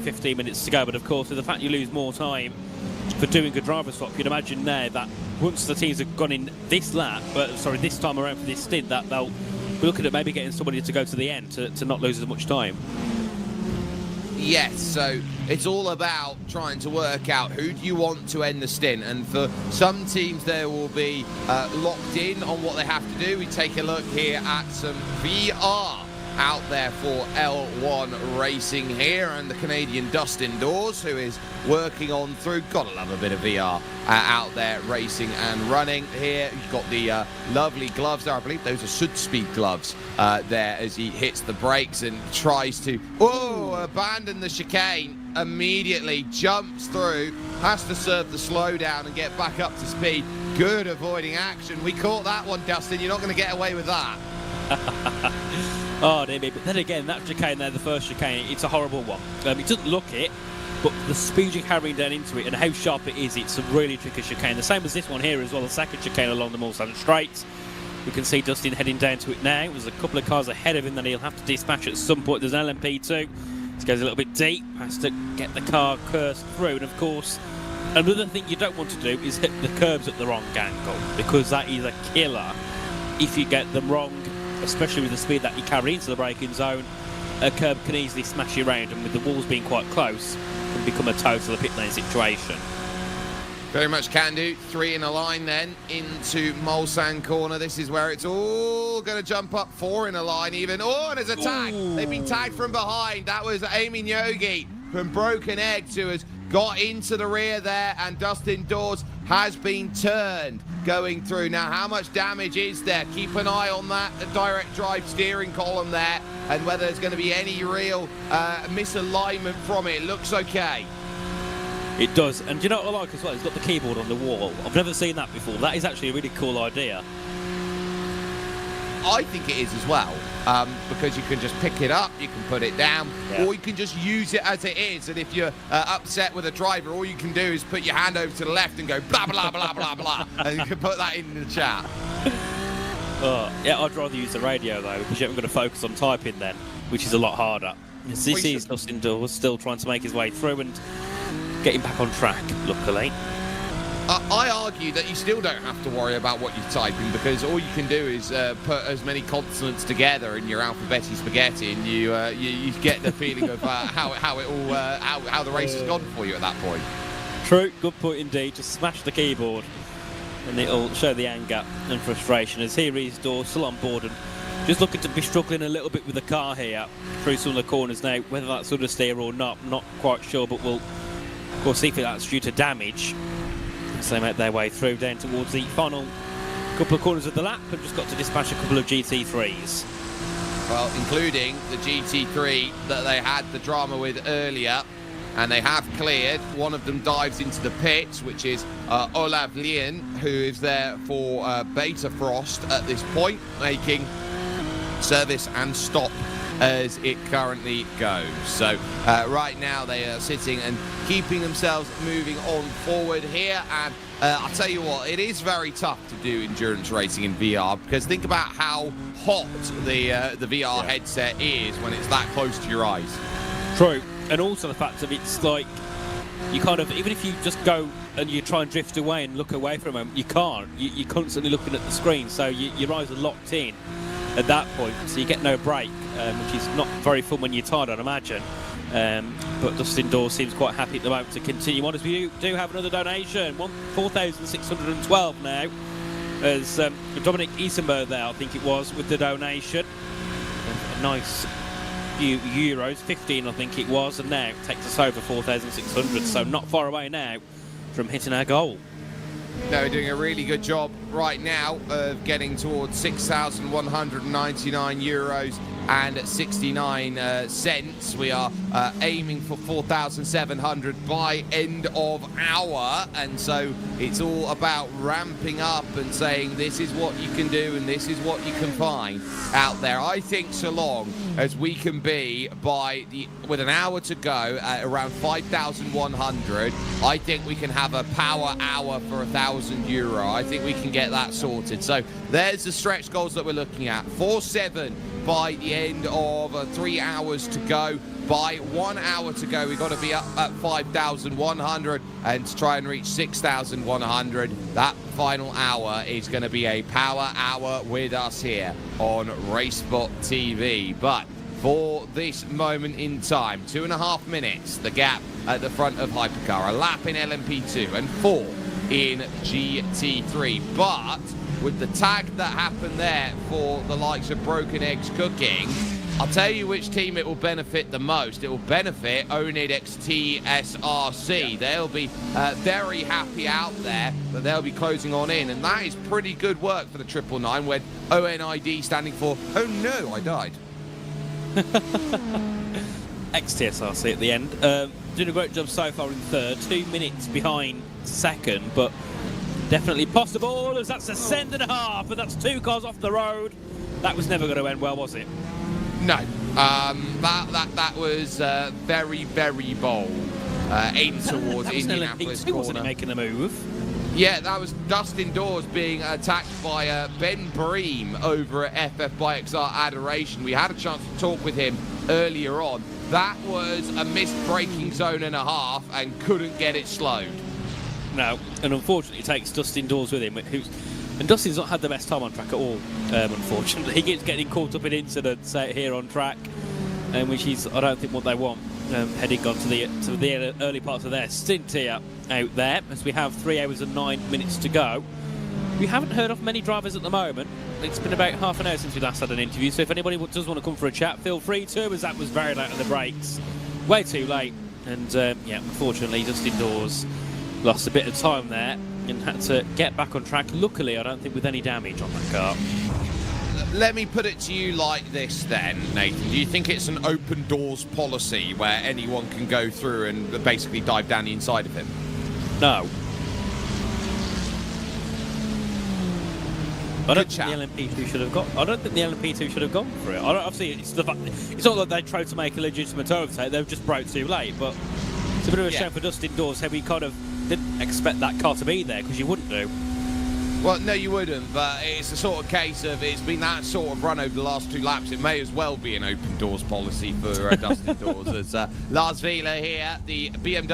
15 minutes to go, but of course with the fact you lose more time for doing a driver swap, you'd imagine there that once the teams have gone in this time around for this stint, that they'll be looking at maybe getting somebody to go to the end to not lose as much time. Yes, so it's all about trying to work out who do you want to end the stint, and for some teams there will be locked in on what they have to do. We take a look here at some VR out there for L1 Racing here, and the Canadian Dustin Dawes, who is working on through. Gotta love a bit of VR out there racing and running here. You've got the lovely gloves there. I believe those are Sudspeed gloves there as he hits the brakes and tries to abandon the chicane. Immediately jumps through, has to serve the slowdown and get back up to speed. Good avoiding action. We caught that one, Dustin. You're not going to get away with that. Oh dear me, but then again, that chicane there, the first chicane, it's a horrible one. It doesn't look it, but the speed you're carrying down into it and how sharp it is, it's a really tricky chicane. The same as this one here as well, the second chicane along the Mulsanne Straight. We can see Dustin heading down to it now. There's a couple of cars ahead of him that he'll have to dispatch at some point. There's an LMP2. This goes a little bit deep, has to get the car cursed through, and of course, another thing you don't want to do is hit the curbs at the wrong angle, because that is a killer if you get them wrong. Especially with the speed that you carry into the braking zone, a curb can easily smash you around, and with the walls being quite close, can become a total pit lane situation. Very much can do. 3 in a line then into Mulsanne corner. This is where it's all going to jump up. 4 in a line even. Oh, and there's a tag. Ooh. They've been tagged from behind. That was Amy Nyogi from Broken Eggs, who has got into the rear there, and Dustin Dawes has been turned going through. Now, how much damage is there? Keep an eye on that direct drive steering column there, and whether there's going to be any real misalignment from it. It looks okay. It does, and do you know what I like as well? It's got the keyboard on the wall. I've never seen that before. That is actually a really cool idea. I think it is as well, because you can just pick it up, you can put it down, or you can just use it as it is. And if you're upset with a driver, all you can do is put your hand over to the left and go blah, blah, blah, blah, blah, and you can put that in the chat. Yeah, I'd rather use the radio, though, because you haven't got to focus on typing then, which is a lot harder. This is Dustin Dawes still trying to make his way through and getting back on track, luckily. I argue that you still don't have to worry about what you're typing, because all you can do is put as many consonants together in your alphabetic spaghetti, and you get the feeling of how the race has gone for you at that point. True, good point indeed. Just smash the keyboard, and it'll show the anger and frustration. As here is Dawes still on board and just looking to be struggling a little bit with the car here through some of the corners now. Whether that's understeer or not quite sure, but we'll of course see if that's due to damage. So they make their way through down towards the final couple of corners of the lap, and just got to dispatch a couple of GT3s. Well, including the GT3 that they had the drama with earlier, and they have cleared. One of them dives into the pits, which is Olav Lien, who is there for Beta Frost at this point, making service and stop as it currently goes. So right now they are sitting and keeping themselves moving on forward here, and I'll tell you what, it is very tough to do endurance racing in VR, because think about how hot the VR headset is when it's that close to your eyes. True, and also the fact that it's like you kind of, even if you just go and you try and drift away and look away from them, you can't. You're constantly looking at the screen, so your eyes are locked in at that point, so you get no break, which is not very fun when you're tired, I'd imagine. But Dustin Dawes seems quite happy at the moment to continue on, as we do have another donation, 4,612 now, as Dominic Isenberg there, I think it was, with the donation. A nice few euros, 15 I think it was, and now it takes us over 4,600, so not far away now from hitting our goal. No, we're doing a really good job right now of getting towards 6,199 euros and 69 cents. We are aiming for 4,700 by end of hour, and so it's all about ramping up and saying this is what you can do and this is what you can find out there. I think so long as we can be with an hour to go at around 5,100, I think we can have a power hour for €1,000. I think we can get that sorted. So there's the stretch goals that we're looking at. 4.7 by the end of 3 hours to go. By 1 hour to go, we've got to be up at 5,100, and to try and reach 6,100, that final hour is going to be a power hour with us here on Racebot TV. But for this moment in time, 2.5 minutes, the gap at the front of Hypercar, a lap in LMP2 and 4 in GT3. But with the tag that happened there for the likes of Broken Eggs Cooking, I'll tell you which team it will benefit the most. It will benefit Onid XT SRC. They'll be very happy out there, but they'll be closing on in. And that is pretty good work for the 999, with ONID standing for, oh no, I died. XTSRC at the end. Doing a great job so far in third. 2 minutes behind second, but definitely possible, as that's a send and a half, and that's 2 cars off the road. That was never going to end well, was it? No, that was very, very bold. In towards Indianapolis corner. Wasn't he making the move? Yeah, that was Dustin Dawes being attacked by Ben Bream over at FF by XR Adoration. We had a chance to talk with him earlier on. That was a missed braking zone and a half, and couldn't get it slowed. No, and unfortunately it takes Dustin Dawes with him, and Dustin's not had the best time on track at all, unfortunately. He keeps getting caught up in incidents out here on track, which is, I don't think, what they want, heading on to the early parts of their stint here out there, as we have 3 hours and 9 minutes to go. We haven't heard of many drivers at the moment. It's been about half an hour since we last had an interview, so if anybody does want to come for a chat, feel free to, as that was very late on the brakes. Way too late, and yeah, unfortunately Dustin Dawes lost a bit of time there and had to get back on track. Luckily, I don't think with any damage on that car. Let me put it to you like this then, Nathan. Do you think it's an open doors policy where anyone can go through and basically dive down the inside of him? No. I don't think the LMP2 should have gone. I don't think the LMP2 should have gone for it. Obviously, it's not like they tried to make a legitimate overtake. They've just broke too late. But it's a bit of a shame for Dustin Dawes how we kind of didn't expect that car to be there, because you wouldn't do. Well, no, you wouldn't, but it's the sort of case of, it's been that sort of run over the last 2 laps. It may as well be an open doors policy for Dustin Dawes. As Lars Wieler here, the BMW